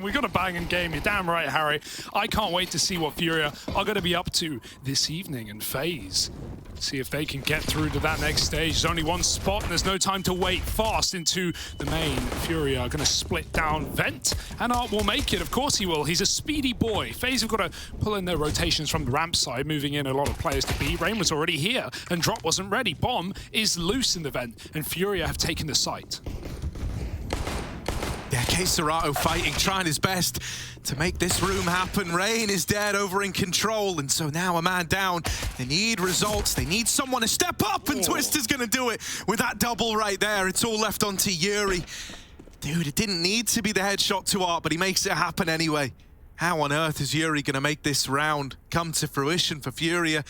We got a banging game. You're damn right, Harry. I can't wait to see what FURIA are going to be up to this evening in FaZe. See if they can get through to that next stage. There's only one spot and there's no time to wait. Fast into the main. FURIA are going to split down Vent, and Art will make it. Of course he will. He's a speedy boy. FaZe have got to pull in their rotations from the ramp side, moving in a lot of players to B. Rain was already here and Drop wasn't ready. Bomb is loose in the Vent and FURIA have taken the site. Yeah, Serato fighting, trying his best to make this room happen. Rain is dead, over in control, and so now a man down. They need results. They need someone to step up, and Twister's gonna do it with that double right there. It's all left onto yuurih. Dude, it didn't need to be the headshot to Art, but he makes it happen anyway. How on earth is yuurih gonna make this round come to fruition for FURIA?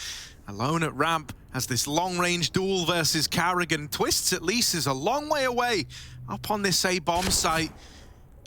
Alone at ramp, has this long-range duel versus Karrigan. Twists at least is a long way away up on this A-bomb site.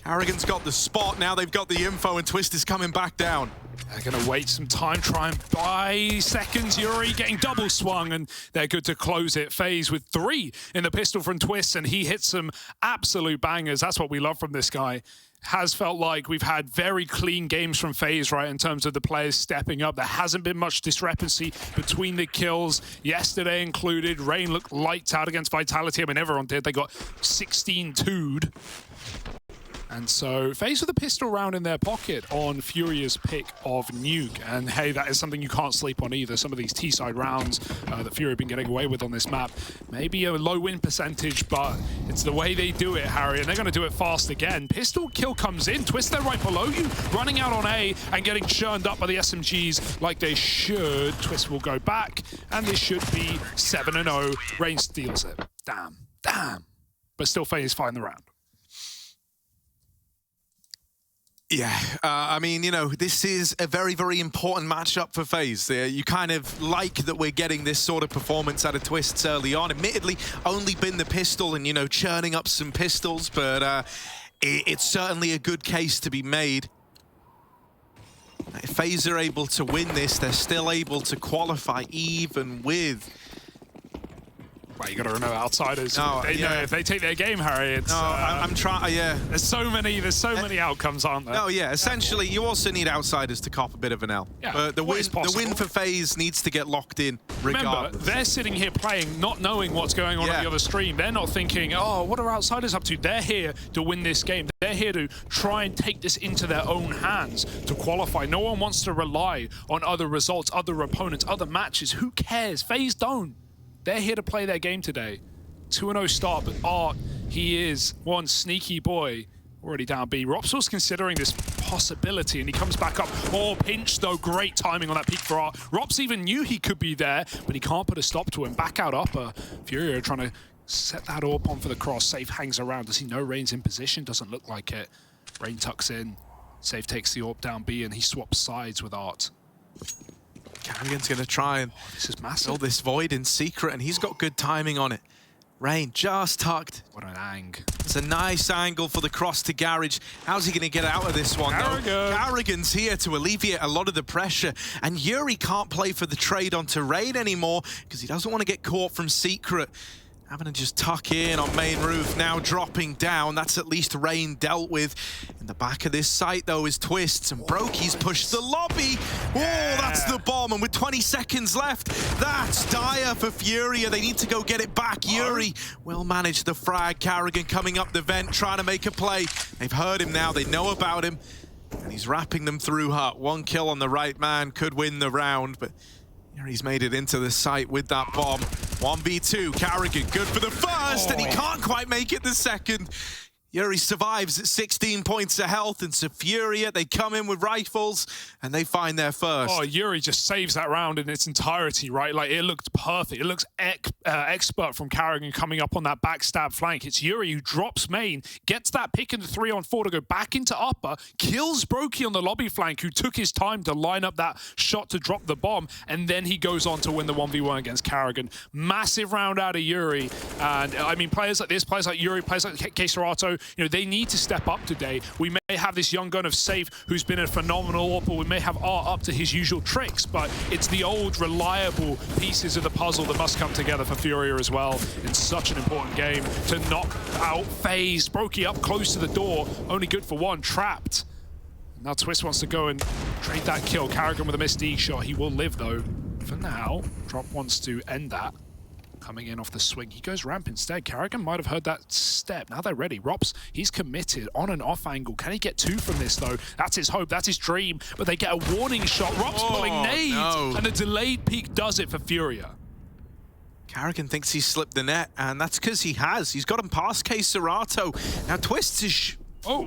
Karrigan's got the spot, now they've got the info, and Twist is coming back down. They're going to wait some time, try and buy seconds. yuurih getting double swung, and they're good to close it. FaZe with 3 in the pistol from Twist, and he hits some absolute bangers. That's what we love from this guy. Has felt like we've had very clean games from FaZe, right, in terms of the players stepping up. There hasn't been much discrepancy between the kills, yesterday included. Rain looked lights out against Vitality. I mean, everyone did. They got 16-2'd. And so FaZe with a pistol round in their pocket on FURIA's pick of Nuke. And hey, that is something you can't sleep on either. Some of these T-side rounds that FURIA have been getting away with on this map. Maybe a low win percentage, but it's the way they do it, Harry. And they're going to do it fast again. Pistol kill comes in. Twist, they're right below you. Running out on A and getting churned up by the SMGs like they should. Twist will go back. And this should be 7-0. Rain steals it. Damn. But still FaZe find the round. Yeah, I mean, you know, this is a very, very important matchup for FaZe. You kind of like that we're getting this sort of performance out of Twists early on. Admittedly, only been the pistol and, you know, churning up some pistols, but it's certainly a good case to be made. If FaZe are able to win this, they're still able to qualify even with... Right, you got to remember outsiders. No, they know if they take their game, Harry. It's, no, I'm trying. Yeah, there's so many outcomes, aren't there? No, yeah. Essentially, you also need outsiders to cop a bit of an L. Yeah, but the win for FaZe needs to get locked in regardless. Remember, they're sitting here playing, not knowing what's going on the other stream. They're not thinking, oh, what are outsiders up to? They're here to win this game. They're here to try and take this into their own hands to qualify. No one wants to rely on other results, other opponents, other matches. Who cares? FaZe don't. They're here to play their game today. 2-0 start, but Art, he is one sneaky boy. Already down B. Ropsil's considering this possibility, and he comes back up. Oh, pinch, though. Great timing on that peek for Art. Rops even knew he could be there, but he can't put a stop to him. Back out upper. FURIA trying to set that AWP on for the cross. Safe hangs around. Does he know Rain's in position? Doesn't look like it. Rain tucks in. Safe takes the AWP down B, and he swaps sides with Art. Karrigan's going to try and this is massive. fill this void in secret, and he's got good timing on it. Rain just tucked. What an ang. It's a nice angle for the cross to Garage. How's he going to get out of this one, though? Karrigan's here to alleviate a lot of the pressure, and yuurih can't play for the trade onto Rain anymore because he doesn't want to get caught from secret. Having to just tuck in on main roof, now dropping down. That's at least Rain dealt with. In the back of this site, though, is Twists, and broky's pushed the lobby. Oh, that's the bomb, and with 20 seconds left, that's dire for FURIA. They need to go get it back. yuurih will manage the frag. Karrigan coming up the vent, trying to make a play. They've heard him now, they know about him, and he's wrapping them through hut. One kill on the right man could win the round, but yuurih's made it into the site with that bomb. 1v2, Karrigan good for the first, and he can't quite make it the second. yuurih survives at 16 points of health, and so FURIA, they come in with rifles, and they find their first. Oh, yuurih just saves that round in its entirety, right? Like, it looked perfect. It looks expert from Karrigan coming up on that backstab flank. It's yuurih who drops main, gets that pick in the 3-on-4 to go back into upper, kills broky on the lobby flank, who took his time to line up that shot to drop the bomb, and then he goes on to win the 1v1 against Karrigan. Massive round out of yuurih. And, I mean, players like this, players like yuurih, players like Serato, you know, they need to step up today. We may have this young gun of Safe who's been a phenomenal AWP, or we may have Art up to his usual tricks, but it's the old reliable pieces of the puzzle that must come together for FURIA as well in such an important game to knock out FaZe. broky up close to the door, only good for one, trapped. Now Twist wants to go and trade that kill. Karrigan with a missed D shot. He will live though. For now, Drop wants to end that. Coming in off the swing. He goes ramp instead. Karrigan might have heard that step. Now they're ready. Rops, he's committed on and off angle. Can he get two from this though? That's his hope. That's his dream. But they get a warning shot. Rops pulling nades. No. And a delayed peek does it for FURIA. Karrigan thinks he's slipped the net, and that's because he has. He's got him past K Serato. Now Twist is... Oh,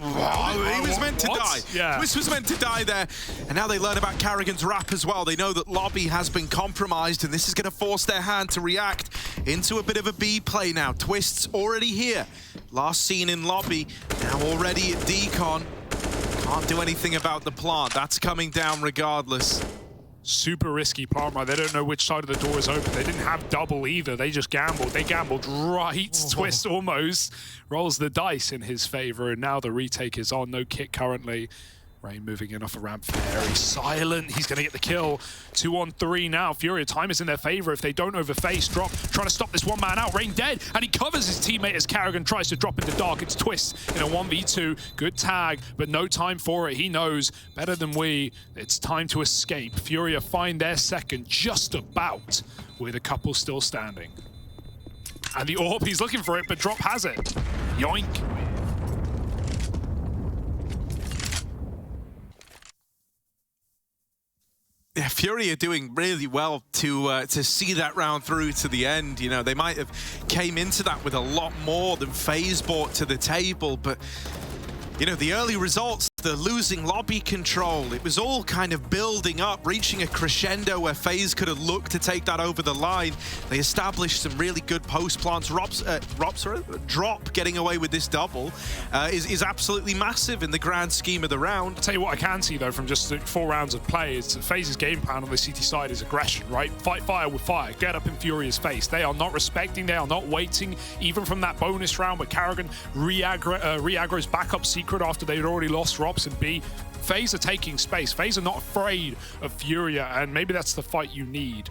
he was meant to die. Yeah. Twist was meant to die there. And now they learn about Karrigan's rap as well. They know that lobby has been compromised, and this is going to force their hand to react into a bit of a B play now. Twist's already here. Last seen in lobby, now already at decon. Can't do anything about the plant. That's coming down regardless. Super risky plant, right? They don't know which side of the door is open. They didn't have double either. They just gambled. They gambled right. Twist almost rolls the dice in his favor, and now the retake is on. No kick currently. Rain moving in off a ramp. Very silent. He's going to get the kill. 2 on 3 now. FURIA, time is in their favor. If they don't overface, Drop trying to stop this one man out. Rain dead, and he covers his teammate as Karrigan tries to drop into dark. It's Twist in a 1v2. Good tag, but no time for it. He knows better than we. It's time to escape. FURIA find their second just about, with a couple still standing. And the AWP, he's looking for it, but Drop has it. Yoink. Yeah, FURIA doing really well to see that round through to the end. You know, they might have came into that with a lot more than FaZe brought to the table, but you know, the early results, the losing lobby control, it was all kind of building up, reaching a crescendo where FaZe could have looked to take that over the line. They established some really good post plants. Drop getting away with this double is absolutely massive in the grand scheme of the round. I'll tell you what I can see though from just 4 rounds of play is FaZe's game plan on the CT side is aggression, right? Fight fire with fire, get up in FURIA's face. They are not respecting, they are not waiting, even from that bonus round where Karrigan re-aggro's backup secret after they'd already lost Rops and B. FaZe are taking space. FaZe are not afraid of FURIA, and maybe that's the fight you need.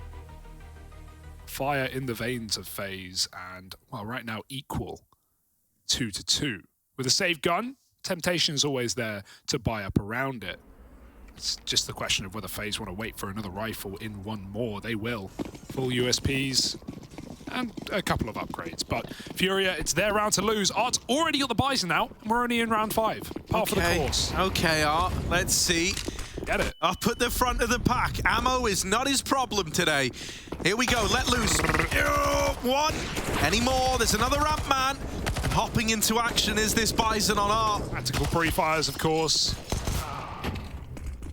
Fire in the veins of FaZe, and well, right now equal 2-2. With a save gun, temptation is always there to buy up around it. It's just the question of whether FaZe want to wait for another rifle in one more. They will. Full USPs and a couple of upgrades, but FURIA, it's their round to lose. Art's already got the Bison out, and we're only in round 5. Par for the course. Okay, Art, let's see. Get it. Up at the front of the pack. Ammo is not his problem today. Here we go, let loose. One. Any more? There's another ramp man. And hopping into action is this Bison on Art. Tactical pre-fires, of course.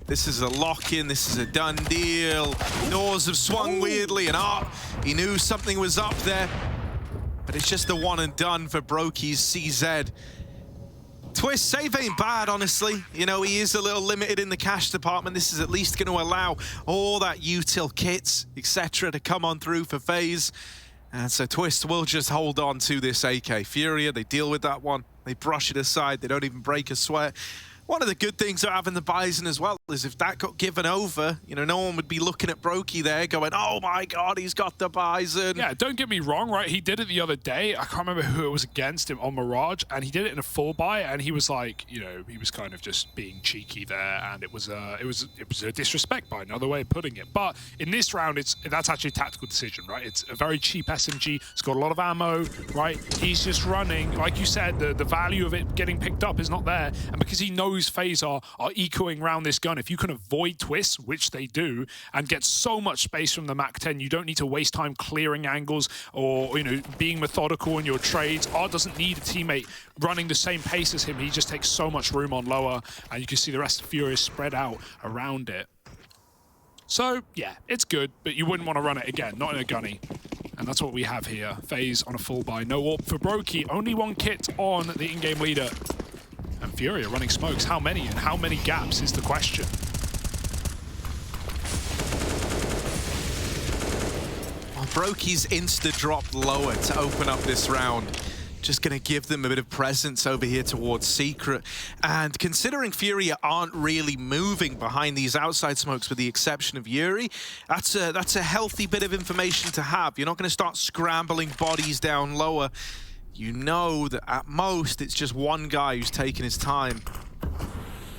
This is a lock-in, this is a done deal. Doors have swung weirdly, and Art, he knew something was up there. But it's just a one and done for broky's CZ. Twist, save ain't bad, honestly. You know, he is a little limited in the cash department. This is at least going to allow all that util kits, etc. to come on through for FaZe. And so Twist will just hold on to this AK. FURIA, they deal with that one. They brush it aside. They don't even break a sweat. One of the good things of having the Bison as well is if that got given over, you know, no one would be looking at broky there going, oh my God, he's got the Bison. Yeah, don't get me wrong, right? He did it the other day. I can't remember who it was against him on Mirage, and he did it in a full buy, and he was like, you know, he was kind of just being cheeky there, and it was a disrespect buy, another way of putting it. But in this round, that's actually a tactical decision, right? It's a very cheap SMG. It's got a lot of ammo, right? He's just running. Like you said, the value of it getting picked up is not there, and because he knows FaZe are ecoing around this gun, if you can avoid twists, which they do, and get so much space from the MAC-10, you don't need to waste time clearing angles or, you know, being methodical in your trades. Art doesn't need a teammate running the same pace as him. He just takes so much room on lower, and you can see the rest of FURIA spread out around it. So, yeah, it's good, but you wouldn't want to run it again, not in a gunny. And that's what we have here. FaZe on a full buy. No AWP for broky. Only 1 kit on the in-game leader. And FURIA running smokes. How many and how many gaps is the question. Well, broky's insta-drop lower to open up this round. just going to give them a bit of presence over here towards Secret. And considering FURIA aren't really moving behind these outside smokes with the exception of yuurih, that's a healthy bit of information to have. You're not going to start scrambling bodies down lower. You know that at most it's just one guy who's taking his time.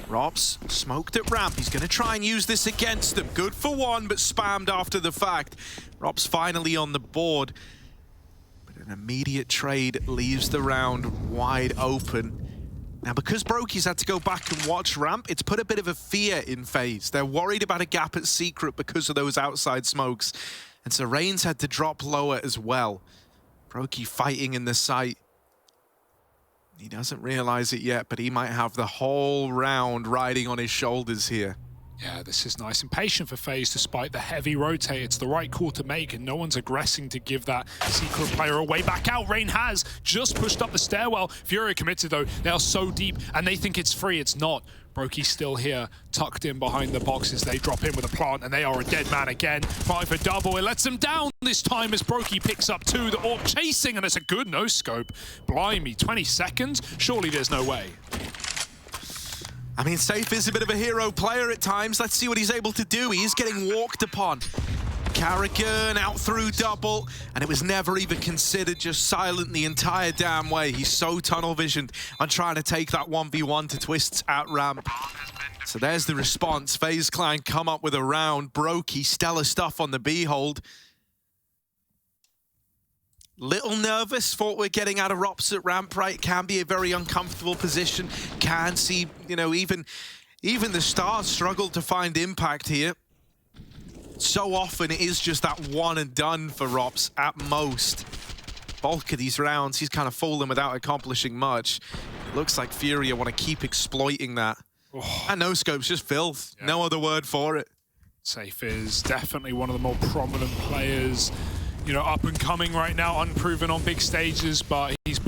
Robs smoked at ramp. He's going to try and use this against them. Good for one, but spammed after the fact. Robs finally on the board. But an immediate trade leaves the round wide open. Now, because broky's had to go back and watch ramp, it's put a bit of a fear in FaZe. They're worried about a gap at Secret because of those outside smokes. And so Rain's had to drop lower as well. broky fighting in the site. He doesn't realize it yet, but he might have the whole round riding on his shoulders here. Yeah, this is nice and patient for FaZe despite the heavy rotate. It's the right call to make, and no one's aggressing to give that Secret player away. Back out, Rain has just pushed up the stairwell. FURIA committed though, they are so deep, and they think it's free. It's not. broky's still here, tucked in behind the boxes. They drop in with a plant, and they are a dead man again. 5 for double, it lets them down this time as broky picks up 2. The AWP chasing, and it's a good no-scope. Blimey, 20 seconds? Surely there's no way. I mean, saffee is a bit of a hero player at times. Let's see what he's able to do. He is getting walked upon. Karrigan out through double, and it was never even considered, just silent the entire damn way. He's so tunnel visioned on trying to take that 1v1 to Twists at ramp. So there's the response. FaZe Clan come up with a round. broky, stellar stuff on the B-hold. Little nervous for what we're getting out of Rops at ramp, right? It can be a very uncomfortable position. Can see, you know, even the stars struggle to find impact here. So often it is just that one and done for Rops at most. Bulk of these rounds, he's kind of fallen without accomplishing much. Looks like FURIA want to keep exploiting that. Oh. And no scope's just filth. Yeah. No other word for it. saffee is definitely one of the more prominent players, you know, up and coming right now, unproven on big stages, but he's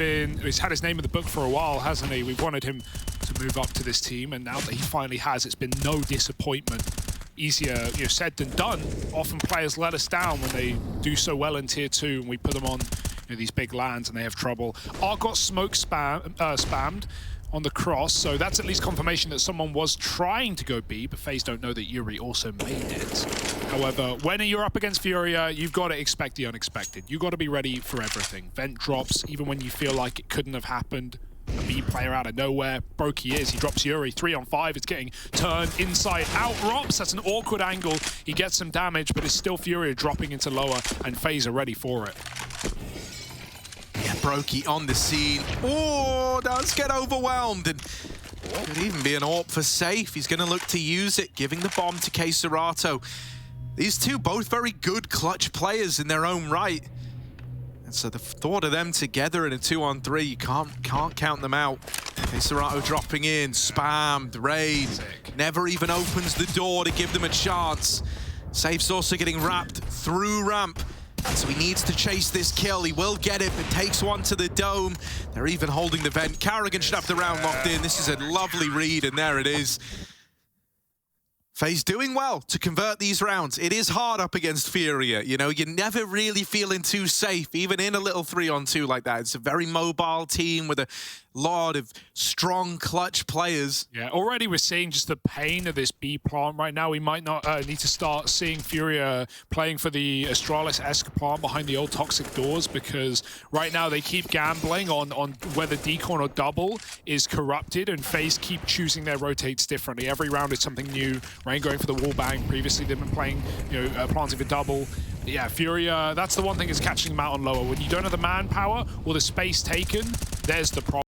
had his name in the book for a while, hasn't he? We've wanted him to move up to this team, and now that he finally has, it's been no disappointment. Easier, you know, said than done. Often players let us down when they do so well in tier 2, and we put them on, you know, these big lands and they have trouble. Got smoke spammed on the cross, so that's at least confirmation that someone was trying to go B, but FaZe don't know that yuurih also made it. However, when you're up against FURIA, you've got to expect the unexpected. You've got to be ready for everything. Vent drops, even when you feel like it couldn't have happened. A B player out of nowhere. broky is. He drops yuurih. 3 on 5. It's getting turned inside out. Rops, that's an awkward angle. He gets some damage, but it's still FURIA dropping into lower, and FaZe are ready for it. Yeah, broky on the scene. Oh, does get overwhelmed. And could even be an AWP for saffee. He's going to look to use it, giving the bomb to Serato. These two both very good clutch players in their own right. And so the thought of them together in a 2-on-3, you can't count them out. Serato dropping in, spammed, raid. Never even opens the door to give them a chance. saffee's also getting wrapped through ramp. So he needs to chase this kill. He will get it, but takes one to the dome. They're even holding the vent. Karrigan should have the round locked in. This is a lovely read, and there it is. FaZe doing well to convert these rounds. It is hard up against FURIA. You know, you're never really feeling too safe, even in a little 3-on-2 like that. It's a very mobile team with a lot of strong clutch players. Yeah, already we're seeing just the pain of this B plant right now. We might not need to start seeing FURIA playing for the Astralis-esque plant behind the old toxic doors, because right now they keep gambling on whether decon or double is corrupted, and FaZe keep choosing their rotates differently. Every round is something new. Rain going for the wall bang. Previously they've been playing, you know, planting for double. Yeah, FURIA, that's the one thing is catching them out on lower. When you don't have the manpower or the space taken, there's the problem.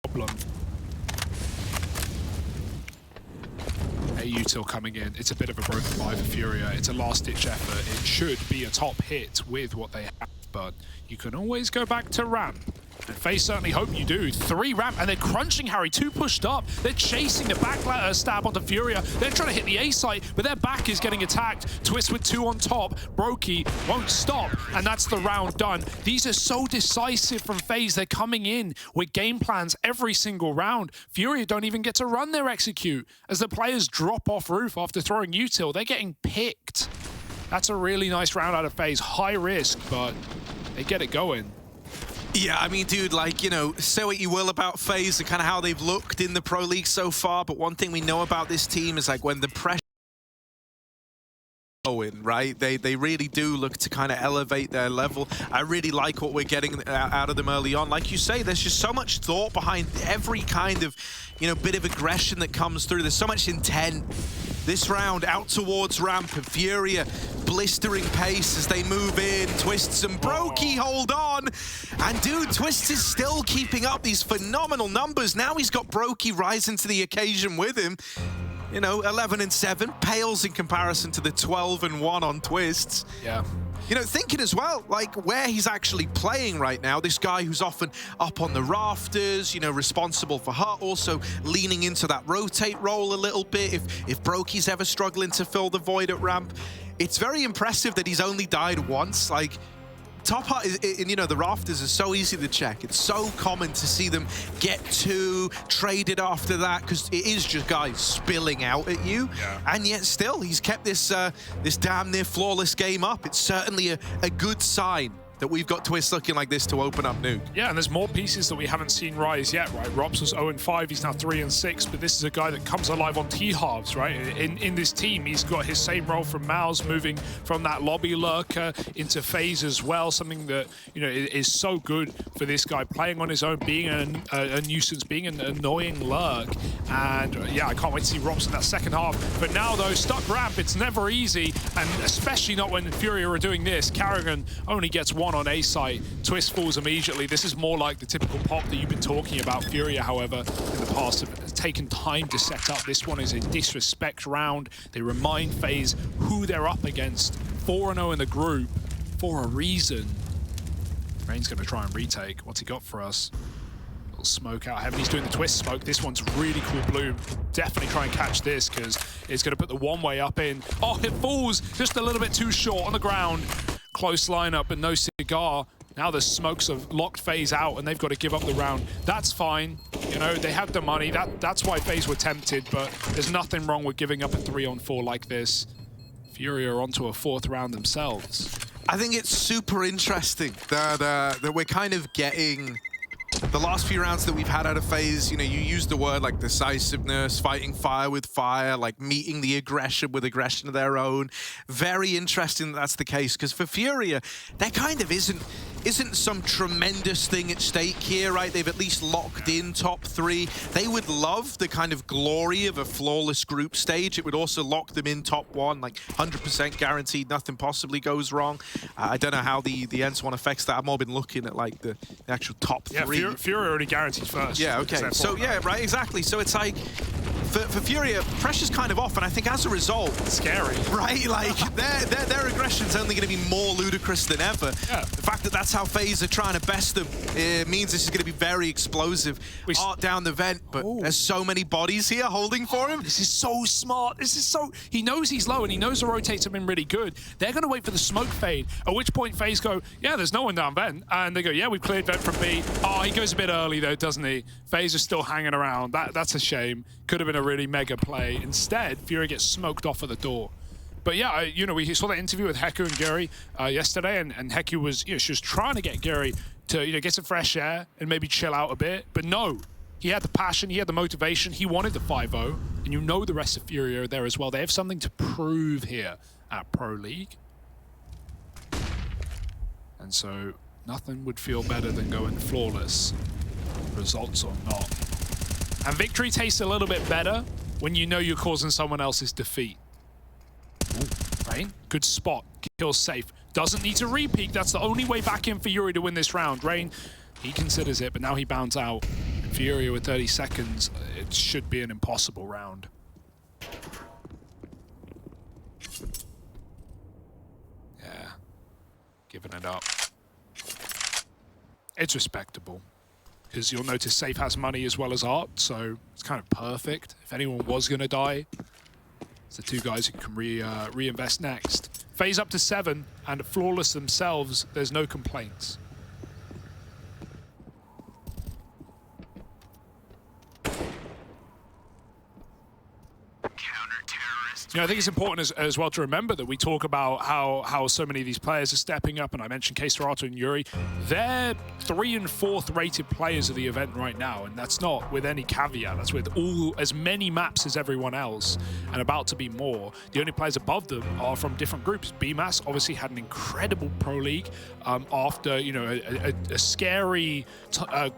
util coming in. It's a bit of a broken buy for FURIA. It's a last-ditch effort. It should be a top hit with what they have, but you can always go back to ramp. And FaZe certainly hope you do. 3 ramp, and they're crunching Harry. 2 pushed up. They're chasing the back stab onto FURIA. They're trying to hit the A site, but their back is getting attacked. Twist with 2 on top. broky won't stop, and that's the round done. These are so decisive from FaZe. They're coming in with game plans every single round. FURIA don't even get to run their execute. As the players drop off roof after throwing util, they're getting picked. That's a really nice round out of FaZe. High risk, but they get it going. Yeah, I mean, dude, like, you know, say what you will about FaZe and kind of how they've looked in the Pro League so far, but one thing we know about this team is, like, when the pressure going, right? They really do look to kind of elevate their level. I really like what we're getting out of them early on. Like you say, there's just so much thought behind every kind of, you know, bit of aggression that comes through. There's so much intent. This round, out towards ramp, and FURIA blistering pace as they move in. Twists and broky hold on. And dude, Twist is still keeping up these phenomenal numbers. Now he's got broky rising to the occasion with him. You know, 11 and 7 pales in comparison to the 12 and 1 on Twists. Yeah. You know, thinking as well, like, where he's actually playing right now, this guy who's often up on the rafters, you know, responsible for Hut, also leaning into that rotate role a little bit if broky's ever struggling to fill the void at ramp. It's very impressive that he's only died once. Like, Top Hut is, you know, the rafters are so easy to check. It's so common to see them get two, traded after that, because it is just guys spilling out at you. Yeah. And yet still, he's kept this this damn near flawless game up. It's certainly a good sign that we've got Twist looking like this to open up Nuke. Yeah, and there's more pieces that we haven't seen rise yet, right? Robs was 0-5, he's now 3-6, but this is a guy that comes alive on T-halves, right? In this team, he's got his same role from Mouse, moving from that lobby lurker into FaZe as well, something that, you know, is so good for this guy, playing on his own, being a nuisance, being an annoying lurk. And yeah, I can't wait to see Robs in that second half. But now though, stuck ramp, it's never easy, and especially not when FURIA are doing this. Karrigan only gets one on A site. Twist falls immediately. This is more like the typical pop that you've been talking about. FURIA, however, in the past have taken time to set up. This one is a disrespect round. They remind FaZe who they're up against. 4-0 in the group for a reason. Rain's going to try and retake. What's he got for us? Little smoke out heaven. He's doing the Twist smoke. This one's really cool blue. Definitely try and catch this because it's going to put the one-way up in. Oh, it falls just a little bit too short on the ground. Close lineup, but no cigar. Now the smokes have locked FaZe out and they've got to give up the round. That's fine. You know, they have the money. That's why FaZe were tempted, but there's nothing wrong with giving up a 3-on-4 like this. FURIA are onto a 4th round themselves. I think it's super interesting that we're kind of getting the last few rounds that we've had out of FaZe. You know, you use the word like decisiveness, fighting fire with fire, like meeting the aggression with aggression of their own. Very interesting that that's the case, because for FURIA, there kind of isn't some tremendous thing at stake here, right? They've at least locked in top 3. They would love the kind of glory of a flawless group stage. It would also lock them in top 1, like 100% guaranteed, nothing possibly goes wrong. I don't know how the N1 affects that. I've more been looking at like the actual top 3. Yeah, FURIA already guaranteed first. Yeah, okay. So yeah, right, exactly. So it's like, for FURIA, pressure's kind of off, and I think as a result, it's scary, right? Like their aggression's only going to be more ludicrous than ever. Yeah. The fact that that's how FaZe are trying to best them, it means this is going to be very explosive. Art down the vent, but there's so many bodies here holding for him. This is so smart. This is so... He knows he's low, and he knows the rotates have been really good. They're going to wait for the smoke fade, at which point FaZe go, yeah, there's no one down vent. And they go, yeah, we've cleared vent from B. Oh, he goes a bit early, though, doesn't he? FaZe is still hanging around. That's a shame. Could have been a really mega play. Instead, FURIA gets smoked off at the door. But yeah, you know, we saw that interview with Heku and Gary yesterday, and Heku was, you know, she was trying to get Gary to, you know, get some fresh air and maybe chill out a bit. But no, he had the passion, he had the motivation, he wanted the 5-0, and you know the rest of FURIA are there as well. They have something to prove here at Pro League. And so nothing would feel better than going flawless, results or not. And victory tastes a little bit better when you know you're causing someone else's defeat. Ooh, Rain, good spot, kill safe. Doesn't need to re-peek, that's the only way back in for yuurih to win this round. Rain, he considers it, but now he bounds out. FURIA with 30 seconds, it should be an impossible round. Yeah, giving it up. It's respectable, because you'll notice Safe has money as well as Art, so it's kind of perfect. If anyone was going to die, it's the 2 guys who can reinvest next. FaZe up to 7, and flawless themselves, there's no complaints. You know, I think it's important as well to remember that we talk about how so many of these players are stepping up, and I mentioned KSGO and yuurih. They're 3th and 4th rated players of the event right now, and that's not with any caveat. That's with as many maps as everyone else, and about to be more. The only players above them are from different groups. BMAS obviously had an incredible Pro League after, you know, a scary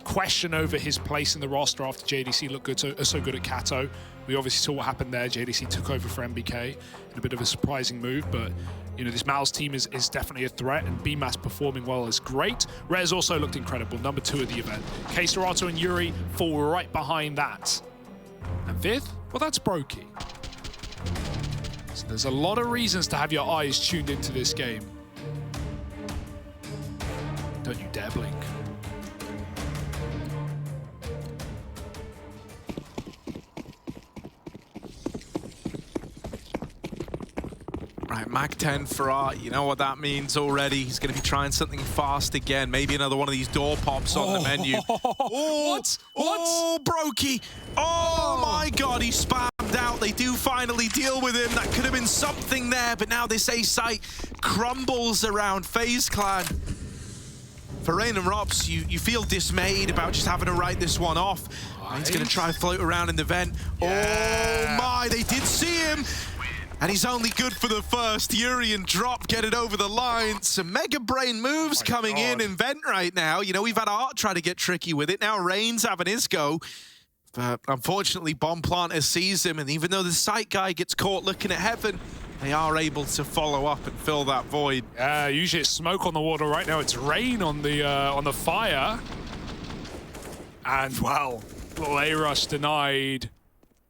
question over his place in the roster after JDC looked so good at Kato. We obviously saw what happened there. JDC took over for MBK in a bit of a surprising move, but you know, this Mal's team is definitely a threat, and BMAS performing well is great. Rez also looked incredible, number 2 of the event. KSGO and yuurih fall right behind that. And 5th, well, that's broky. So there's a lot of reasons to have your eyes tuned into this game. Don't you dare blink. Right, Mag 10 for Art. You know what that means already. He's going to be trying something fast again. Maybe another one of these door pops on the menu. Oh, what? Oh, broky. Oh, my God, he spammed out. They do finally deal with him. That could have been something there, but now this A site crumbles around FaZe Clan. For Rain and Rops, you feel dismayed about just having to write this one off. He's going to try and float around in the vent. Yeah. Oh, my, they did see him. And he's only good for the first. yuurih and Drop get it over the line. Some Mega Brain moves coming in vent right now. You know, we've had Art try to get tricky with it. Now Rain's having his go. But unfortunately, Bomb Planter sees him. And even though the site guy gets caught looking at heaven, they are able to follow up and fill that void. Usually it's smoke on the water. Right now it's rain on the fire. And, well, little A-Rush denied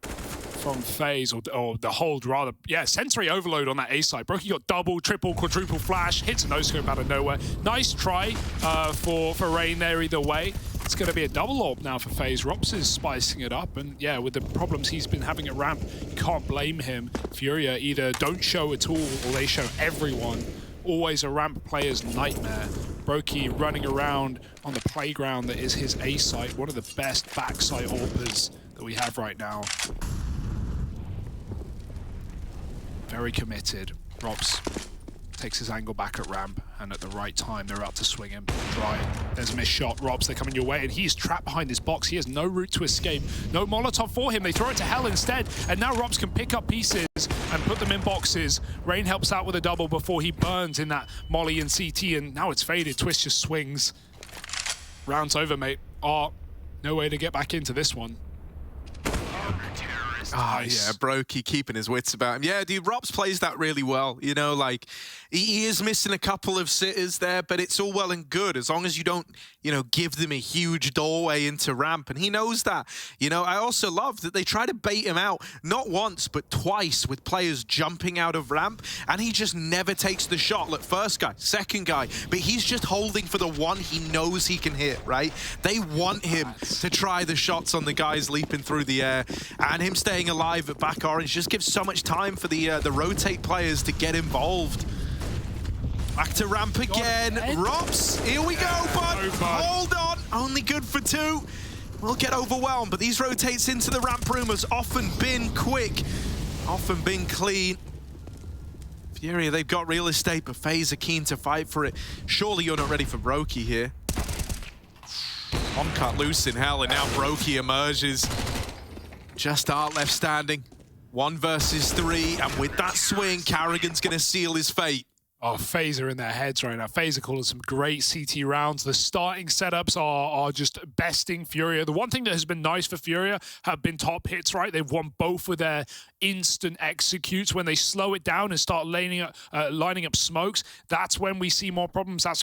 from FaZe, or the hold rather. Yeah, sensory overload on that A side. broky got double, triple, quadruple flash, hits a no-scope out of nowhere. Nice try for Rain there either way. It's going to be a double orb now for FaZe. Rops is spicing it up, and yeah, with the problems he's been having at ramp, you can't blame him. FURIA either don't show at all, or they show everyone. Always a ramp player's nightmare. broky running around on the playground that is his A site, one of the best backside AWPers that we have right now. Very committed. Rops takes his angle back at ramp, and at the right time, they're about to swing him. Try. There's a missed shot. Rops, they're coming your way, and he's trapped behind his box. He has no route to escape. No Molotov for him. They throw it to hell instead, and now Rops can pick up pieces and put them in boxes. Rain helps out with a double before he burns in that molly and CT, and now it's faded. Twist just swings. Round's over, mate. Oh, no way to get back into this one. Nice. Yeah, broky keeping his wits about him. Yeah, dude, Rops plays that really well. You know, like, he is missing a couple of sitters there, but it's all well and good as long as you don't, you know, give them a huge doorway into ramp, and he knows that. You know, I also love that they try to bait him out, not once, but twice, with players jumping out of ramp, and he just never takes the shot. Look, first guy, second guy, but he's just holding for the one he knows he can hit, right? They want him to try the shots on the guys leaping through the air, and him staying alive at back orange just gives so much time for the rotate players to get involved. Back to ramp again. Rops, here we go, but hold on. Only good for 2. We'll get overwhelmed, but these rotates into the ramp room has often been quick, often been clean. FURIA, they've got real estate, but FaZe are keen to fight for it. Surely you're not ready for broky here. One cut loose in hell, and now broky emerges. Just Art left standing. 1 versus 3, and with that swing, Carrigan's going to seal his fate. Oh, FaZe are in their heads right now. FaZe are calling some great CT rounds. The starting setups are just besting FURIA. The one thing that has been nice for FURIA have been top hits, right? They've won both with their instant executes. When they slow it down and start lining up smokes, that's when we see more problems. That's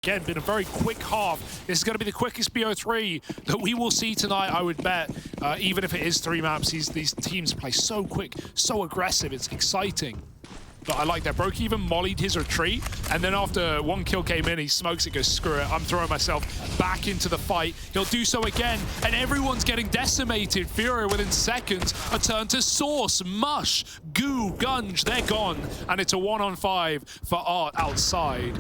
again been a very quick half. This is going to be the quickest BO3 that we will see tonight, I would bet. Even if it is 3 maps, these teams play so quick, so aggressive. It's exciting. But I like that. broky even mollied his retreat, and then after 1 kill came in, he smokes it, goes, screw it, I'm throwing myself back into the fight. He'll do so again, and everyone's getting decimated. FURIA within seconds, a turn to Source, Mush, Goo, Gunge, they're gone. And it's a 1-on-5 for Art outside.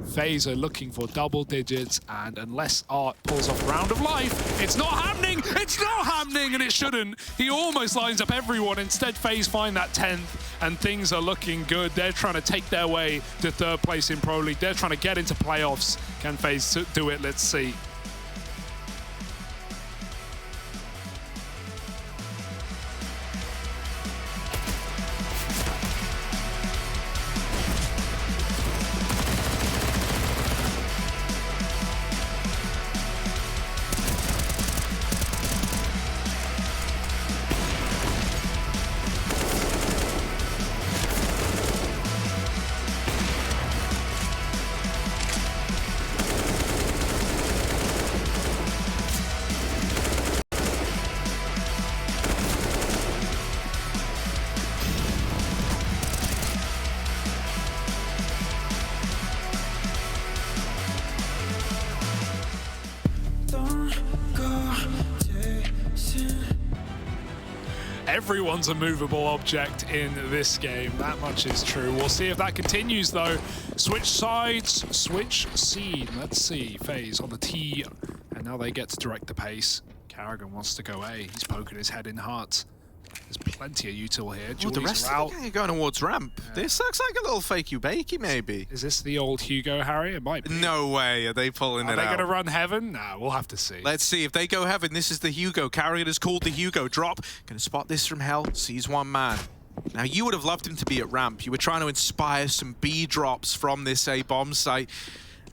FaZe are looking for double digits, and unless Art pulls off Round of Life, it's not happening! It's not happening, and it shouldn't. He almost lines up everyone. Instead, FaZe find that 10th, and things are looking good. They're trying to take their way to 3rd place in Pro League. They're trying to get into playoffs. Can FaZe do it? Let's see. Everyone's a movable object in this game. That much is true. We'll see if that continues, though. Switch sides, switch scene. Let's see. FaZe on the T, and now they get to direct the pace. Karrigan wants to go A. He's poking his head in heart. There's plenty of util here. Well, the rest of the gang are going towards ramp. Yeah. This looks like a little fakey-bakey, maybe. Is this the old Hugo, Harry? It might be. No way. Are they pulling it out? Are they going to run heaven? Nah, we'll have to see. Let's see. If they go heaven, this is the Hugo. Karrigan has called the Hugo. Drop. Going to spot this from hell. Sees one man. Now, you would have loved him to be at ramp. You were trying to inspire some B drops from this A bomb site.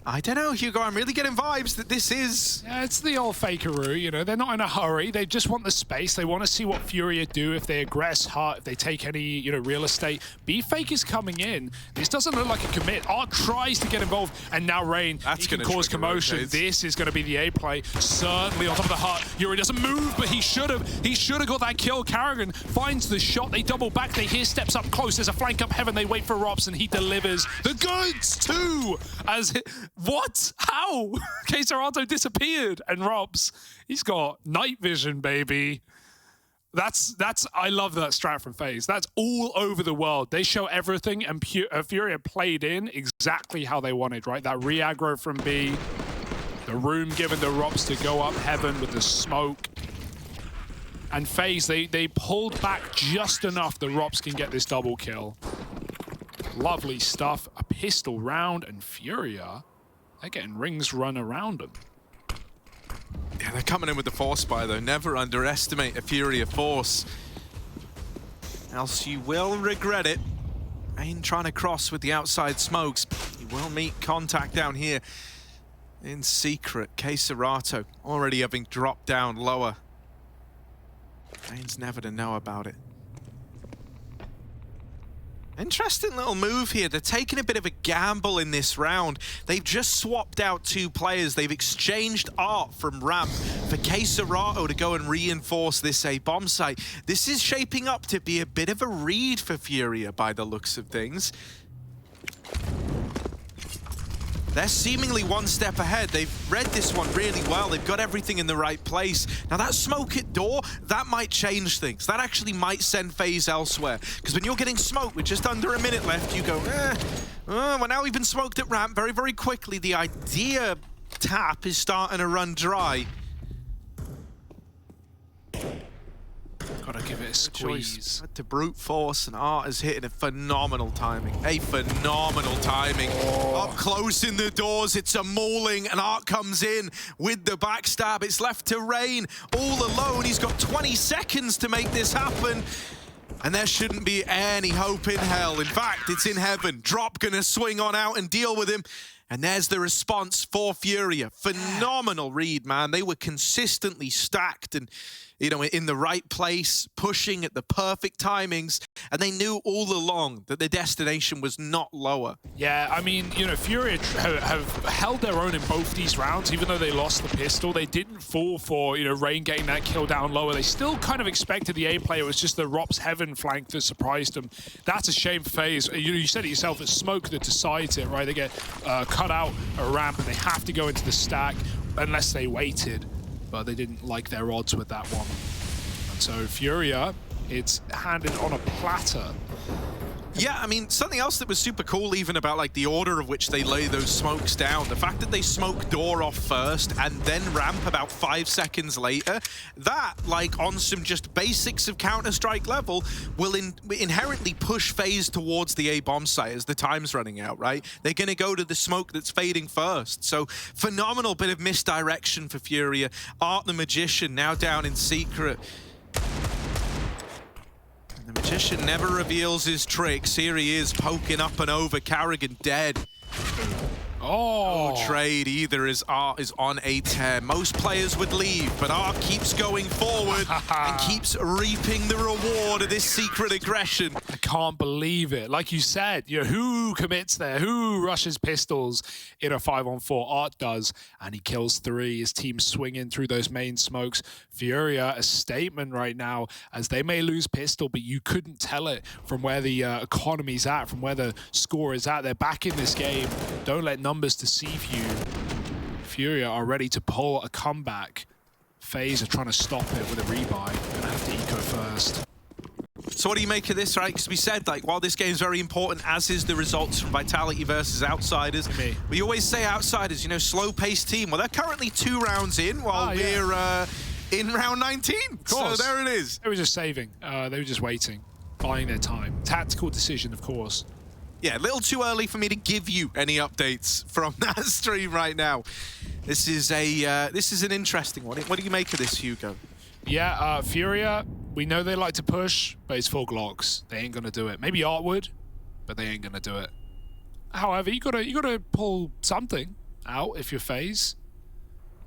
I don't know, Hugo, I'm really getting vibes that this is... Yeah, it's the old fakeroo, you know, they're not in a hurry. They just want the space. They want to see what FURIA do if they aggress hard, if they take any, you know, real estate. B-Fake is coming in. This doesn't look like a commit. Art tries to get involved, and now Rain, he can cause commotion. Rotates. This is going to be the A play. Certainly on top of the hut. yuurih doesn't move, but he should have. He should have got that kill. Karrigan finds the shot. They double back. They hear steps up close. There's a flank up heaven. They wait for Rops, and he delivers the goods too. As what? How? Keserato disappeared, and Robs, he's got night vision, baby. That's I love that strat from FaZe. That's all over the world. They show everything, and FURIA played in exactly how they wanted, right? That re-aggro from B, the room given to Robs to go up heaven with the smoke. And FaZe, they pulled back just enough that Robs can get this double kill. Lovely stuff. A pistol round, and FURIA, they're getting rings run around them. Yeah, they're coming in with the force spy, though. Never underestimate a FURIA force, else you will regret it. Rain trying to cross with the outside smokes. He will meet contact down here in secret. Keserato already having dropped down lower. Rain's never to know about it. Interesting little move here. They're taking a bit of a gamble in this round. They've just swapped out 2 players. They've exchanged Art from ramp for Keserato to go and reinforce this A bomb site. This is shaping up to be a bit of a read for FURIA by the looks of things. They're seemingly one step ahead. They've read this one really well. They've got everything in the right place. Now that smoke at door, that might change things. That actually might send FaZe elsewhere. Because when you're getting smoked with just under a minute left, you go, well, now we've been smoked at ramp very, very quickly. The idea tap is starting to run dry. Gotta give it a squeeze. To brute force, and Art is hitting a phenomenal timing. A phenomenal timing. Up close in the doors, it's a mauling, and Art comes in with the backstab. It's left to Rain all alone. He's got 20 seconds to make this happen. And there shouldn't be any hope in hell. In fact, it's in heaven. Drop gonna swing on out and deal with him. And there's the response for FURIA. Phenomenal read, man. They were consistently stacked and, you know, in the right place, pushing at the perfect timings. And they knew all along that their destination was not lower. Yeah, I mean, you know, FURIA have held their own in both these rounds. Even though they lost the pistol, they didn't fall for, you know, Rain getting that kill down lower. They still kind of expected the A play. It was just the Rops Heaven flank that surprised them. That's a shame for FaZe. You said it yourself, it's smoke that decides it, right? They get cut out a ramp and they have to go into the stack unless they waited. But they didn't like their odds with that one. And so FURIA, it's handed on a platter. Yeah, I mean, something else that was super cool even about like the order of which they lay those smokes down, the fact that they smoke door off first and then ramp about 5 seconds later, that, like on some just basics of Counter-Strike level, will inherently push FaZe towards the A bomb site as the time's running out, right? They're going to go to the smoke that's fading first. So phenomenal bit of misdirection for FURIA. Art the Magician now down in secret. The Magician never reveals his tricks. Here he is poking up and over. Carrigan dead. Oh, trade either as Art is on a tear. Most players would leave, but Art keeps going forward and keeps reaping the reward of this secret aggression. I can't believe it. Like you said, you know, who commits there? Who rushes pistols in a 5-on-4? Art does, and he kills 3. His team swinging through those main smokes. FURIA, a statement right now, as they may lose pistol, but you couldn't tell it from where the economy's at, from where the score is at. They're back in this game. Don't let numbers deceive you. FURIA are ready to pull a comeback. FaZe are trying to stop it with a rebuy. Gonna have to eco first. So what do you make of this, right? Because we said, like, while this game is very important, as is the results from Vitality versus Outsiders, we always say Outsiders, you know, slow-paced team. Well, they're currently 2 rounds in while we're in round 19. Of course. So there it is. They were just saving. They were just waiting, buying their time. Tactical decision, of course. Yeah, a little too early for me to give you any updates from that stream right now. This is an interesting one. What do you make of this, Hugo? Yeah, FURIA, we know they like to push, but it's full Glocks. They ain't gonna do it. Maybe Art would, but they ain't gonna do it. However, you gotta pull something out if you're FaZe.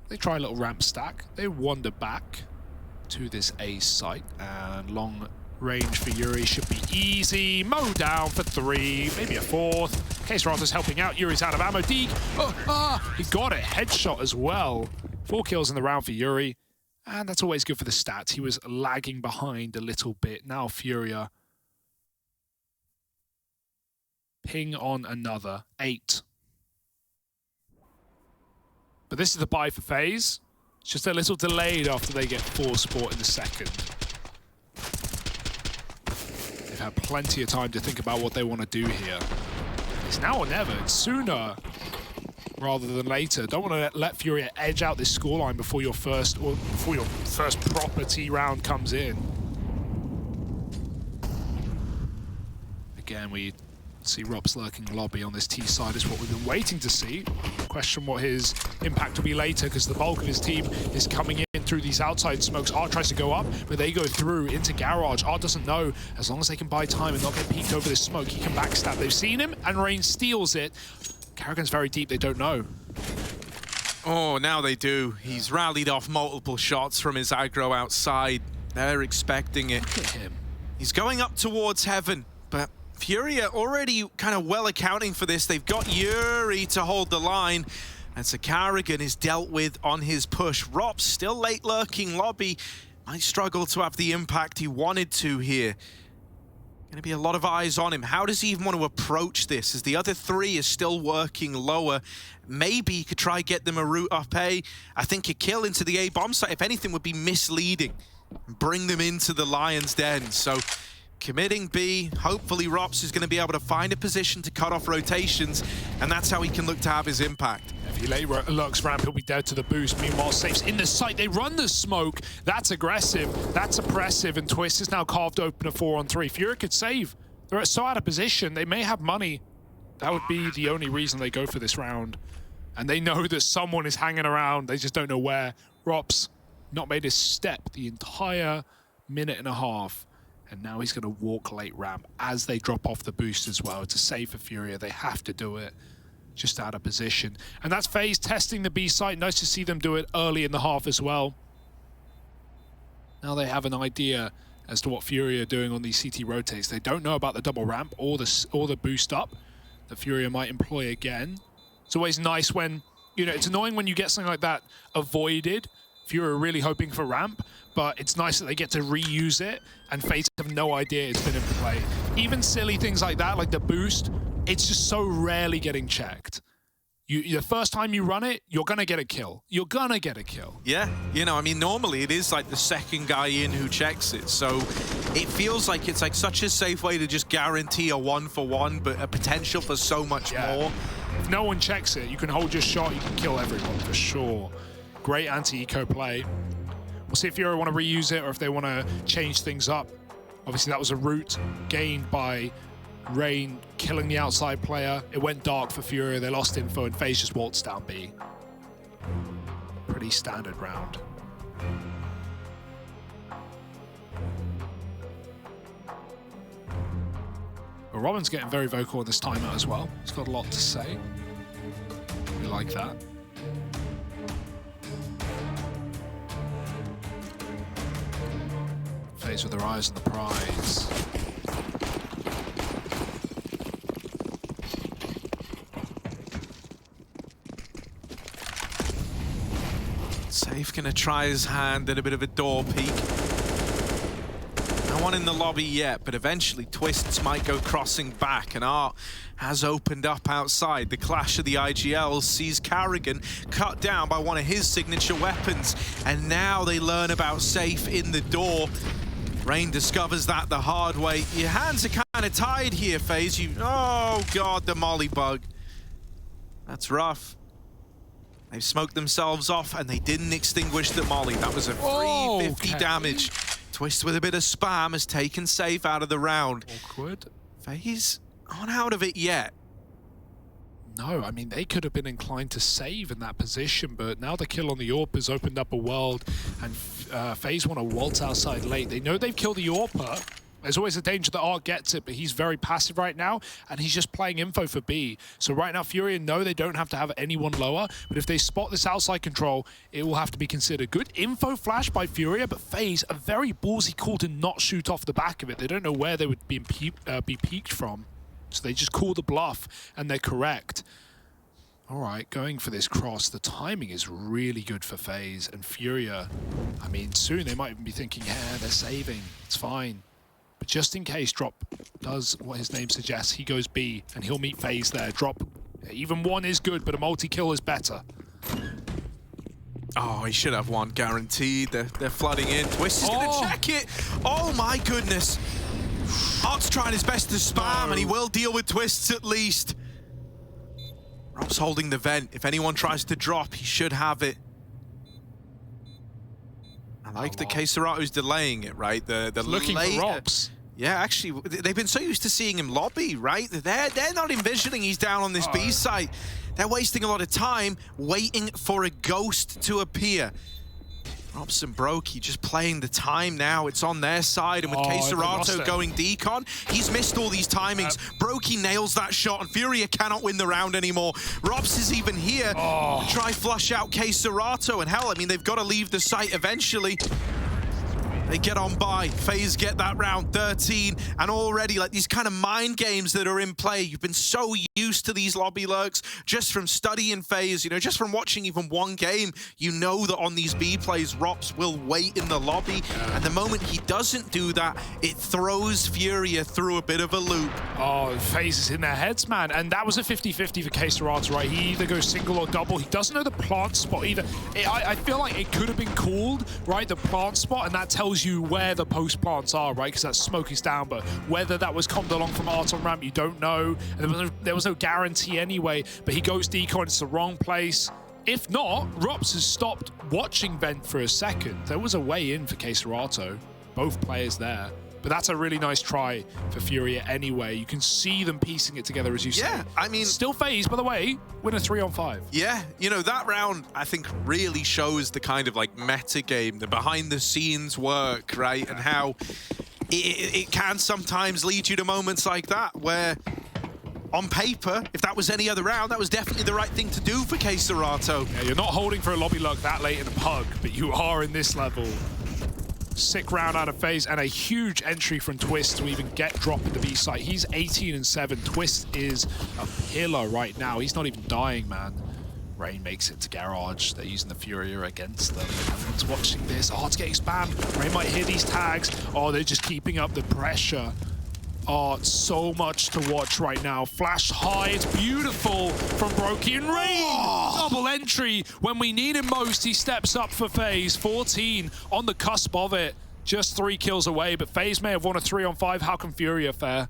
They try a little ramp stack. They wander back to this A site, and long range for yuurih should be easy. Mow down for 3, maybe a 4th. Case Rother's helping out. yuurih's out of ammo. Deek, he got it. Headshot as well. 4 kills in the round for yuurih. And that's always good for the stats. He was lagging behind a little bit. Now FURIA ping on another 8. But this is the buy for FaZe. It's just a little delayed after they get 4 sport in the second. They've had plenty of time to think about what they want to do here. It's now or never. It's sooner rather than later. Don't want to let FURIA edge out this scoreline before your first proper T round comes in. Again, we see Rob's lurking lobby on this T side is what we've been waiting to see. Question what his impact will be later, because the bulk of his team is coming in through these outside smokes. Art tries to go up, but they go through into garage. Art doesn't know. As long as they can buy time and not get peeked over this smoke, he can backstab. They've seen him, and Rain steals it. Carrigan's very deep. They don't know. Oh, now they do. He's rallied off multiple shots from his aggro outside. They're expecting it. Look at him. He's going up towards heaven, but FURIA already kind of well accounting for this. They've got yuurih to hold the line, and so Carrigan is dealt with on his push. Rob's still late lurking lobby. Might struggle to have the impact he wanted to here. Gonna be a lot of eyes on him. How does he even want to approach this, as the other 3 is still working lower? Maybe he could try get them a route up A. I think a kill into the A bomb site, if anything, would be misleading. Bring them into the Lion's Den. So committing B, hopefully Rops is going to be able to find a position to cut off rotations, and that's how he can look to have his impact. If he lurks ramp, he'll be dead to the boost. Meanwhile, Safe's in the site. They run the smoke. That's aggressive. That's oppressive. And Twist is now carved open a 4-on-3. FURIA could save. They're so out of position. They may have money. That would be the only reason they go for this round. And they know that someone is hanging around. They just don't know where. Rops not made a step the entire minute and a half. And now he's going to walk late ramp as they drop off the boost as well. To save for FURIA, they have to do it. Just out of position. And that's FaZe testing the B site. Nice to see them do it early in the half as well. Now they have an idea as to what FURIA are doing on these CT rotates. They don't know about the double ramp or the boost up that FURIA might employ again. It's always nice when, you know, it's annoying when you get something like that avoided. FURIA are really hoping for ramp, but it's nice that they get to reuse it, and FaZe have no idea it's been in play. Even silly things like that, like the boost, it's just so rarely getting checked. The first time you run it, you're going to get a kill. You're going to get a kill. Yeah, you know, I mean, normally it is like the second guy in who checks it. So it feels like it's like such a safe way to just guarantee a 1-for-1, but a potential for so much more. If no one checks it, you can hold your shot, you can kill everyone for sure. Great anti-eco play. We'll see if FURIA want to reuse it or if they want to change things up. Obviously, that was a route gained by Rain killing the outside player. It went dark for FURIA. They lost info and FaZe just waltzed down B. Pretty standard round. But Robin's getting very vocal in this timeout as well. He's got a lot to say. We like that. FaZe with their eyes on the prize. Safe gonna try his hand at a bit of a door peek. No one in the lobby yet, but eventually Twists might go crossing back, and Art has opened up outside. The clash of the IGLs sees Carrigan cut down by one of his signature weapons, and now they learn about Safe in the door. Rain discovers that the hard way. Your hands are kind of tied here, FaZe. Oh God, the molly bug. That's rough. They've smoked themselves off and they didn't extinguish the molly. That was a 350 damage. Twist with a bit of spam has taken Safe out of the round. Awkward. FaZe aren't out of it yet. No, I mean, they could have been inclined to save in that position, but now the kill on the AWP has opened up a world, and FaZe want to waltz outside late. They know they've killed the AWPer. There's always a danger that Art gets it, but he's very passive right now, and he's just playing info for B. So right now, FURIA know they don't have to have anyone lower, but if they spot this outside control, it will have to be considered. Good info flash by FURIA, but FaZe, a very ballsy call to not shoot off the back of it. They don't know where they would be peeked from. So they just call the bluff, and they're correct. All right, going for this cross. The timing is really good for FaZe, and FURIA, I mean, soon they might even be thinking, yeah, they're saving. It's fine. But just in case Drop does what his name suggests, he goes B, and he'll meet FaZe there. Drop, even one is good, but a multi-kill is better. Oh, he should have one guaranteed. They're flooding in. Twist is going to check it. Oh, my goodness. Art's trying his best to spam, and he will deal with Twists at least. Rob's holding the vent. If anyone tries to drop, he should have it. I like the K-Serato's delaying it, right? The looking for Robs. Yeah, actually, they've been so used to seeing him lobby, right? They're not envisioning he's down on this B site. They're wasting a lot of time waiting for a ghost to appear. Robs and broky just playing the time now. It's on their side, and with K-Serato going decon, he's missed all these timings. broky nails that shot, and FURIA cannot win the round anymore. Robs is even here. Try flush out K-Serato, and hell, I mean, they've got to leave the site eventually. They get on by. FaZe get that round 13, and already like these kind of mind games that are in play. You've been so used to these lobby lurks just from studying FaZe, you know, just from watching even one game. You know that on these B plays, Rops will wait in the lobby, and the moment he doesn't do that, it throws FURIA through a bit of a loop. Oh, FaZe is in their heads, man, and that was a 50-50 for K-Serato, right? He either goes single or double. He doesn't know the plant spot either. I feel like it could have been called, right, the plant spot, and that tells you where the post plants are, right? Because that smoke is down, but whether that was commed along from Art on ramp, you don't know. And there was no guarantee anyway, but he goes decon, it's the wrong place. If not, Rops has stopped watching vent for a second. There was a way in for K-Serato, both players there. But that's a really nice try for FURIA anyway. You can see them piecing it together, as you say. Yeah, I mean... Still FaZe, by the way, win a 3-on-5. Yeah, you know, that round, I think, really shows the kind of, like, meta game, the behind-the-scenes work, right? And how it can sometimes lead you to moments like that, where, on paper, if that was any other round, that was definitely the right thing to do for K-Serato. Yeah, you're not holding for a lobby lurk that late in a pug, but you are in this level. Sick round out of FaZe, and a huge entry from Twist to even get Drop in the B site. He's 18-7. Twist is a pillar right now. He's not even dying, man. Rain makes it to Garage. They're using the FURIA against them. Everyone's watching this. Oh, it's getting spammed. Rain might hear these tags. Oh, they're just keeping up the pressure. Oh, so much to watch right now. Flash high, it's beautiful from broky and Rain. Oh. Double entry when we need him most. He steps up for FaZe. 14 on the cusp of it. Just 3 kills away, but FaZe may have won a 3-on-5. How can FURIA fare?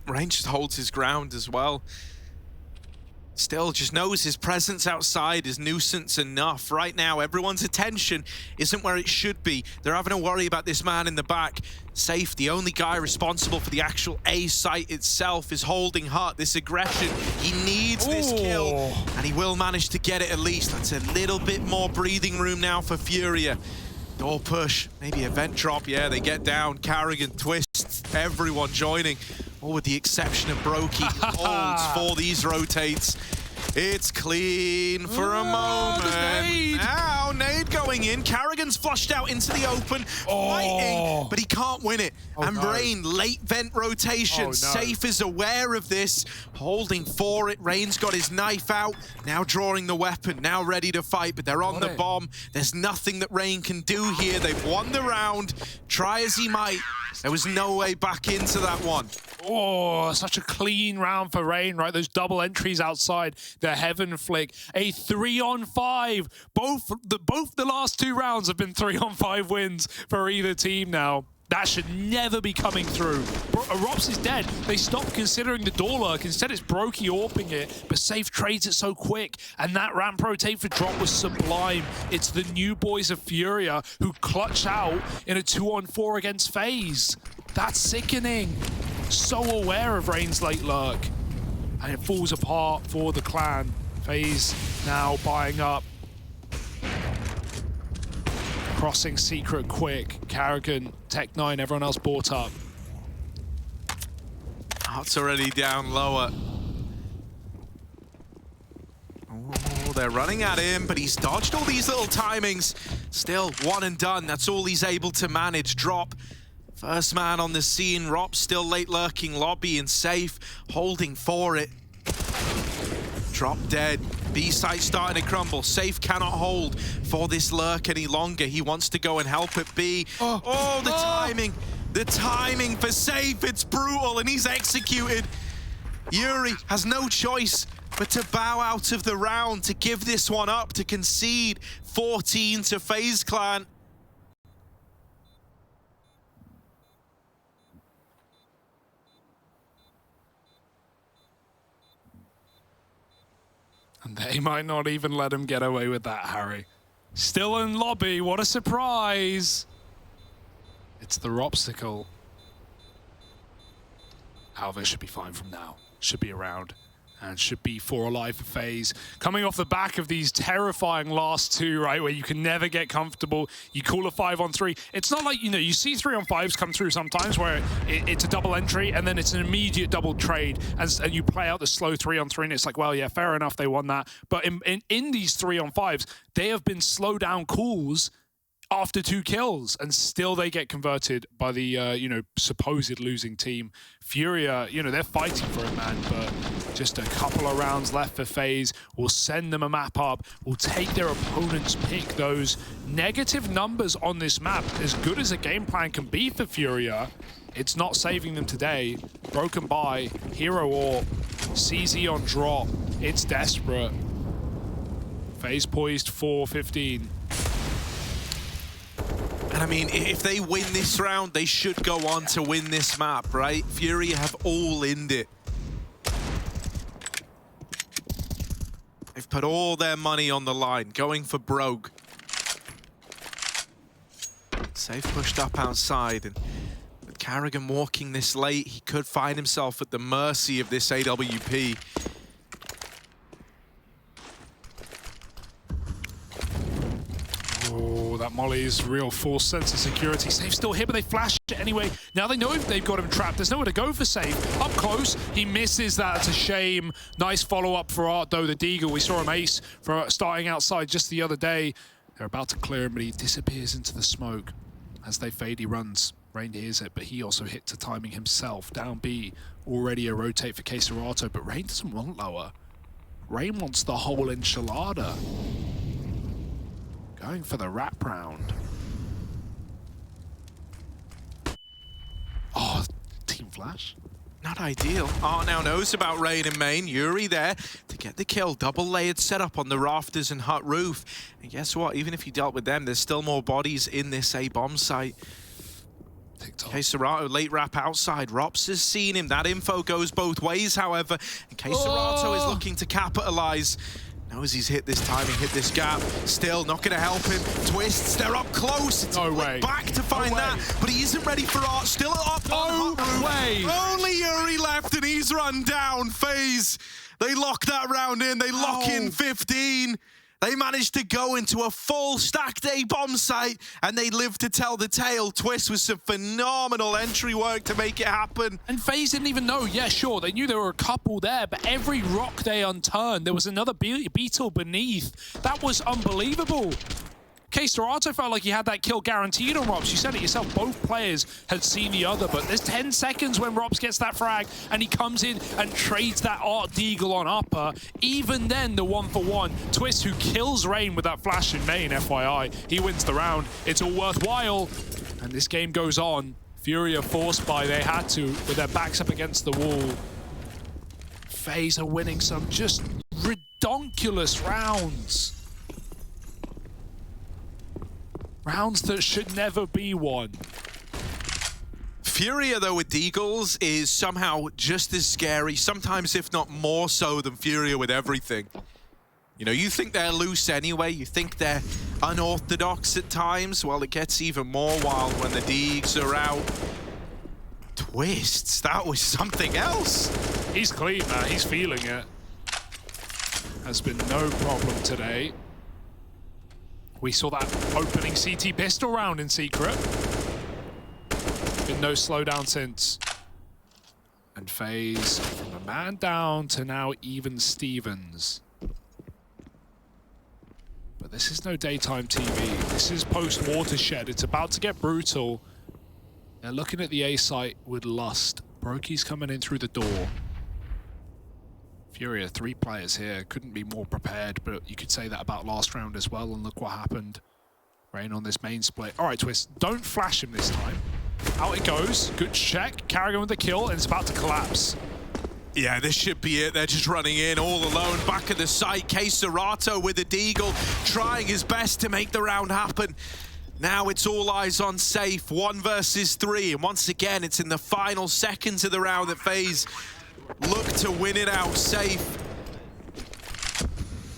Rain just holds his ground as well. Still just knows his presence outside is nuisance enough. Right now, everyone's attention isn't where it should be. They're having to worry about this man in the back. Safe, the only guy responsible for the actual A site itself, is holding hut. This aggression, he needs this kill, and he will manage to get it at least. That's a little bit more breathing room now for FURIA. Door push, maybe a vent drop. Yeah, they get down. Karrigan twists, everyone joining. All with the exception of broky, holds for these rotates. It's clean for a moment. Now, nade going in. Karrigan's flushed out into the open, fighting, but he can't win it. Rain, late vent rotation. Safe is aware of this, holding for it. Rain's got his knife out, now drawing the weapon, now ready to fight, but they're on the bomb. There's nothing that Rain can do here. They've won the round. Try as he might, there was no way back into that one. Oh, such a clean round for Rain, right? Those double entries outside the heaven flick. A 3-on-5. Both the last 2 rounds have been 3-on-5 wins for either team now. That should never be coming through. Rops is dead. They stopped considering the door lurk. Instead, it's broky AWPing it, but Safe trades it so quick, and that ramp rotate for drop was sublime. It's the new boys of FURIA who clutch out in a 2-on-4 against FaZe. That's sickening. So aware of Rain's late lurk, and it falls apart for the clan. FaZe now buying up. Crossing secret quick. Karrigan, Tech9, everyone else bought up. Heart's already down lower. Oh, they're running at him, but he's dodged all these little timings. Still, one and done. That's all he's able to manage. Drop. First man on the scene. Rop still late lurking lobby, and Safe holding for it. Drop dead. B site starting to crumble. Safe cannot hold for this lurk any longer. He wants to go and help at B. Oh, the timing. The timing for Safe, it's brutal, and he's executed. yuurih has no choice but to bow out of the round, to give this one up, to concede 14 to FaZe Clan. And they might not even let him get away with that, Harry. Still in lobby, what a surprise! It's the Ropsicle. However, should be fine from now. Should be around. And should be 4 alive for FaZe. Coming off the back of these terrifying last 2, right, where you can never get comfortable. You call a 5-on-3. It's not like, you know, you see 3-on-5s come through sometimes where it's a double entry and then it's an immediate double trade, and you play out the slow 3-on-3 and it's like, well, yeah, fair enough, they won that. But in these 3-on-5s, they have been slow down calls after 2 kills, and still they get converted by the, you know, supposed losing team. FURIA, you know, they're fighting for it, man, but just a couple of rounds left for FaZe. We'll send them a map up. We'll take their opponent's pick. Those negative numbers on this map, as good as a game plan can be for FURIA, it's not saving them today. Broken by, hero or CZ on drop. It's desperate. FaZe poised for 15. And I mean, if they win this round, they should go on to win this map, right? FURIA have all in it. They've put all their money on the line, going for broke. Safe pushed up outside, and with Karrigan walking this late, he could find himself at the mercy of this AWP. Oh, that Molly's real false sense of security. Safe still here, but they flash it anyway. Now they know if they've got him trapped. There's nowhere to go for Safe. Up close, he misses that. It's a shame. Nice follow-up for Art, though, the Deagle. We saw him ace for starting outside just the other day. They're about to clear him, but he disappears into the smoke. As they fade, he runs. Rain hears it, but he also hit to timing himself. Down B, already a rotate for Keserato, but Rain doesn't want lower. Rain wants the whole enchilada. Going for the wrap round. Oh, flash. Not ideal. Art now knows about Rain in main. Yuurih there to get the kill. Double layered setup on the rafters and hut roof. And guess what? Even if you dealt with them, there's still more bodies in this A bomb site. Serato late wrap outside. Rops has seen him. That info goes both ways, however. And Serato is looking to capitalize. Knows he's hit this timing, hit this gap. Still not going to help him. Twists, they're up close. It's back to find that, but he isn't ready for Art. Still up on hot roof. Only Yuurih left, and he's run down. FaZe, they lock that round in. They lock in 15. They managed to go into a full stacked A bomb site, and they live to tell the tale. Twist with some phenomenal entry work to make it happen. And FaZe didn't even know. Yeah, sure, they knew there were a couple there, but every rock they unturned, there was another beetle beneath. That was unbelievable. Serato felt like he had that kill guaranteed on Robs. You said it yourself, both players had seen the other, but there's 10 seconds when Robs gets that frag and he comes in and trades that Art Deagle on upper. Even then, the 1-for-1. Twist, who kills Rain with that flash in main, FYI, he wins the round. It's all worthwhile, and this game goes on. FURIA forced by, they had to, with their backs up against the wall. FaZe are winning some just redonkulous rounds. Rounds that should never be won. FURIA, though, with Deagles is somehow just as scary, sometimes if not more so than FURIA with everything. You know, you think they're loose anyway, you think they're unorthodox at times. Well, it gets even more wild when the Deags are out. Twists, that was something else. He's clean, man. He's feeling it. Has been no problem today. We saw that opening CT pistol round in secret. Been no slowdown since. And FaZe from a man down to now even Stevens. But this is no daytime TV. This is post-watershed. It's about to get brutal. They're looking at the A site with lust. Broky's coming in through the door. FURIA, 3 players here, couldn't be more prepared, but you could say that about last round as well, and look what happened. Rain on this main split. All right, Twist, don't flash him this time. Out it goes, good check, Carrigan with the kill, and it's about to collapse. Yeah, this should be it. They're just running in all alone, back at the site. Serato with the Deagle, trying his best to make the round happen. Now it's all eyes on safe, 1 versus 3, and once again, it's in the final seconds of the round that FaZe look to win it out safe.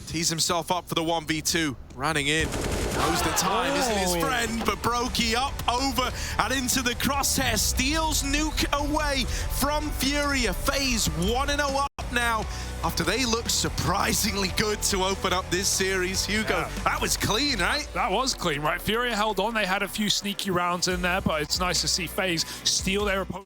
Tees himself up for the 1v2. Running in. Knows the time isn't his friend, but broky up, over, and into the crosshair. Steals Nuke away from FURIA. FaZe 1-0 up now, after they looked surprisingly good to open up this series. Hugo, that was clean, right? That was clean, right? FURIA held on. They had a few sneaky rounds in there, but it's nice to see FaZe steal their opponent.